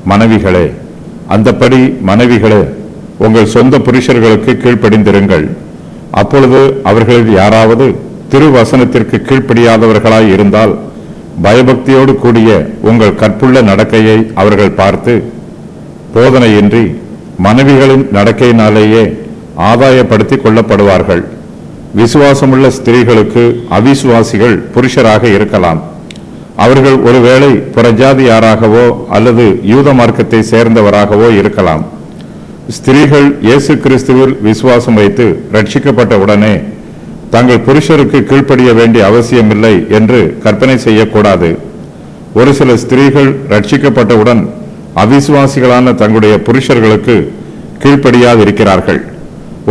மனைவிகளே, அந்தப்படி மனைவிகளே, உங்கள் சொந்த புருஷர்களுக்கு கீழ்ப்படிந்திருங்கள். அப்பொழுது அவர்களில் யாராவது திருவசனத்திற்கு கீழ்ப்படியாதவர்களாய் இருந்தால் பயபக்தியோடு கூடிய உங்கள் கற்புள்ள நடக்கையை அவர்கள் பார்த்து போதனையின்றி மனைவிகளின் நடக்கையினாலேயே ஆதாயப்படுத்திக் கொள்ளப்படுவார்கள். விசுவாசமுள்ள ஸ்திரீகளுக்கு அவிசுவாசிகள் புருஷராக இருக்கலாம். அவர்கள் ஒருவேளை புறஜாதியாராகவோ அல்லது யூத மார்க்கத்தை சேர்ந்தவராகவோ இருக்கலாம். ஸ்திரீகள் இயேசு கிறிஸ்துவில் விசுவாசம் வைத்து ரட்சிக்கப்பட்ட உடனே தங்கள் புருஷருக்கு கீழ்ப்படிய வேண்டிய அவசியமில்லை என்று கற்பனை செய்யக்கூடாது. ஒரு சில ஸ்திரீகள் ரட்சிக்கப்பட்டவுடன் அவிசுவாசிகளான தங்களுடைய புருஷர்களுக்கு கீழ்ப்படியாதிருக்கிறார்கள்.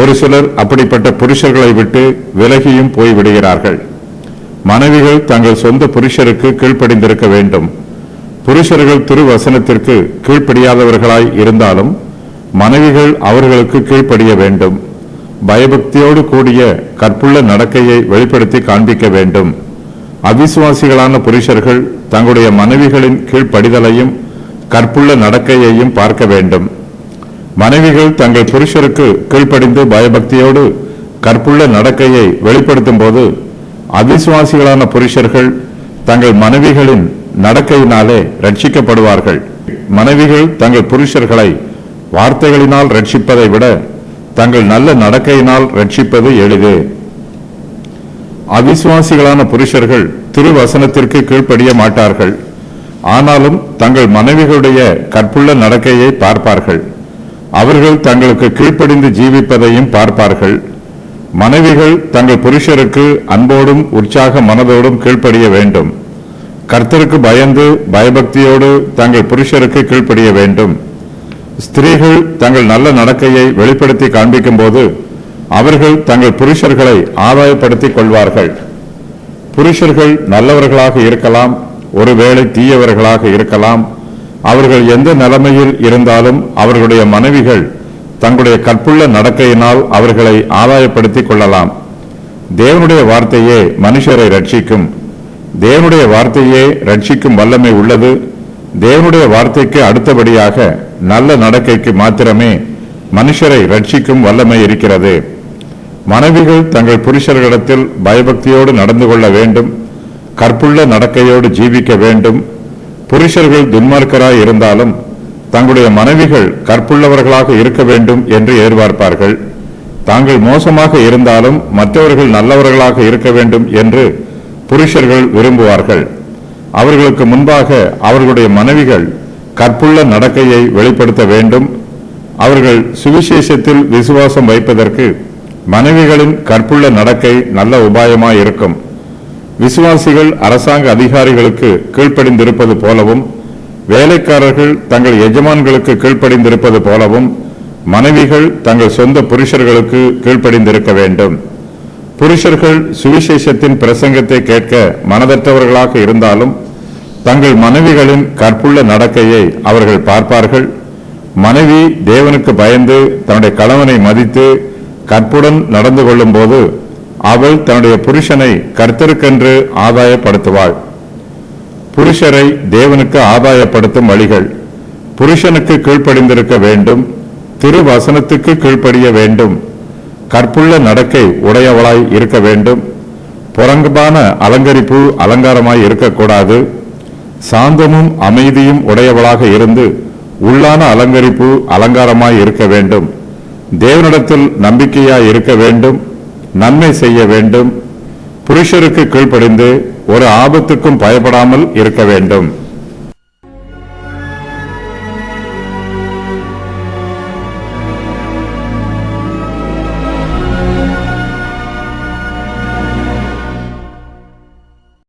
ஒரு சிலர் அப்படிப்பட்ட புருஷர்களை விட்டு விலகியும் போய்விடுகிறார்கள். மனைவிகள் தங்கள் சொந்த புருஷருக்கு கீழ்ப்படிந்திருக்க வேண்டும். புருஷர்கள் திருவசனத்திற்கு கீழ்ப்படியாதவர்களாய் இருந்தாலும் மனைவிகள் அவர்களுக்கு கீழ்ப்படிய வேண்டும். பயபக்தியோடு கூடிய கற்புள்ள நடக்கையை வெளிப்படுத்தி காண்பிக்க வேண்டும். அவிசுவாசிகளான புருஷர்கள் தங்களுடைய மனைவிகளின் கீழ்ப்படிதலையும் கற்புள்ள நடக்கையையும் பார்க்க வேண்டும். மனைவிகள் தங்கள் புருஷருக்கு கீழ்ப்படிந்து பயபக்தியோடு கற்புள்ள நடக்கையை வெளிப்படுத்தும் போது அவிசுவாசிகளான புருஷர்கள் தங்கள் மனைவிகளின் நடக்கையினாலே ரட்சிக்கப்படுவார்கள். மனைவிகள் தங்கள் புருஷர்களை வார்த்தைகளினால் ரட்சிப்பதை விட தங்கள் நல்ல நடக்கையினால் ரட்சிப்பது எளிது. அவிசுவாசிகளான புருஷர்கள் திருவசனத்திற்கு கீழ்ப்படிய மாட்டார்கள். ஆனாலும் தங்கள் மனைவிகளுடைய கற்புள்ள நடக்கையை பார்ப்பார்கள். அவர்கள் தங்களுக்கு கீழ்ப்படிந்து ஜீவிப்பதையும் பார்ப்பார்கள். மனைவிகள் தங்கள் புருஷருக்கு அன்போடும் உற்சாக மனதோடும் கீழ்ப்படிய வேண்டும். கர்த்தருக்கு பயந்து பயபக்தியோடு தங்கள் புருஷருக்கு கீழ்ப்படிய வேண்டும். ஸ்திரீகள் தங்கள் நல்ல நடக்கையை வெளிப்படுத்தி காண்பிக்கும் போது அவர்கள் தங்கள் புருஷர்களை ஆதாயப்படுத்திக் கொள்வார்கள். புருஷர்கள் நல்லவர்களாக இருக்கலாம், ஒருவேளை தீயவர்களாக இருக்கலாம். அவர்கள் எந்த நிலைமையில் இருந்தாலும் அவர்களுடைய மனைவிகள் தங்களுடைய கற்புள்ள நடக்கையினால் அவர்களை ஆதாயப்படுத்திக் கொள்ளலாம். தேவனுடைய வார்த்தையே மனுஷரை ரட்சிக்கும். தேவனுடைய வார்த்தையே ரட்சிக்கும் வல்லமை உள்ளது. தேவனுடைய வார்த்தைக்கு அடுத்தபடியாக நல்ல நடக்கைக்கு மாத்திரமே மனுஷரை ரட்சிக்கும் வல்லமை இருக்கிறது. மனைவிகள் தங்கள் புருஷர்களிடத்தில் பயபக்தியோடு நடந்து கொள்ள வேண்டும். கற்புள்ள நடக்கையோடு ஜீவிக்க வேண்டும். புருஷர்கள் துன்மார்க்கராய் இருந்தாலும் தங்களுடைய மனைவிகள் கற்புள்ளவர்களாக இருக்க வேண்டும் என்று எதிர்பார்ப்பார்கள். தாங்கள் மோசமாக இருந்தாலும் மற்றவர்கள் நல்லவர்களாக இருக்க வேண்டும் என்று புருஷர்கள் விரும்புவார்கள். அவர்களுக்கு முன்பாக அவர்களுடைய மனைவிகள் கற்புள்ள நடக்கையை வெளிப்படுத்த வேண்டும். அவர்கள் சுவிசேஷத்தில் விசுவாசம் வைப்பதற்கு மனைவிகளின் கற்புள்ள நடக்கை நல்ல உபாயமாய் இருக்கும். விசுவாசிகள் அரசாங்க அதிகாரிகளுக்கு கீழ்ப்படிந்திருப்பது போலவும் வேலைக்காரர்கள் தங்கள் எஜமான்களுக்கு கீழ்ப்படிந்திருப்பது போலவும் மனைவிகள் தங்கள் சொந்த புருஷர்களுக்கு கீழ்ப்படிந்திருக்க வேண்டும். புருஷர்கள் சுவிசேஷத்தின் பிரசங்கத்தை கேட்க மனதற்றவர்களாக இருந்தாலும் தங்கள் மனைவிகளின் கற்புள்ள நடக்கையை அவர்கள் பார்ப்பார்கள். மனைவி தேவனுக்கு பயந்து தன்னுடைய கணவனை மதித்து கற்புடன் நடந்து கொள்ளும் போது அவள் தன்னுடைய புருஷனை கர்த்தருக்கென்று ஆதாயப்படுத்துவாள். புருஷரை தேவனுக்கு ஆதாயப்படுத்தும் வழிகள்: புருஷனுக்கு கீழ்ப்படிந்திருக்க வேண்டும், திருவசனத்துக்கு கீழ்ப்படிய வேண்டும், கற்புள்ள நடக்கை உடையவளாய் இருக்க வேண்டும், புறம்பான அலங்கரிப்பு அலங்காரமாய் இருக்கக்கூடாது, சாந்தமும் அமைதியும் உடையவளாக இருந்து உள்ளான அலங்கரிப்பு அலங்காரமாய் இருக்க வேண்டும், தேவனிடத்தில் நம்பிக்கையாய் இருக்க வேண்டும், நன்மை செய்ய வேண்டும், புருஷருக்கு கீழ்ப்படிந்து ஒரு ஆபத்துக்கும் பயப்படாமல் இருக்க வேண்டும்.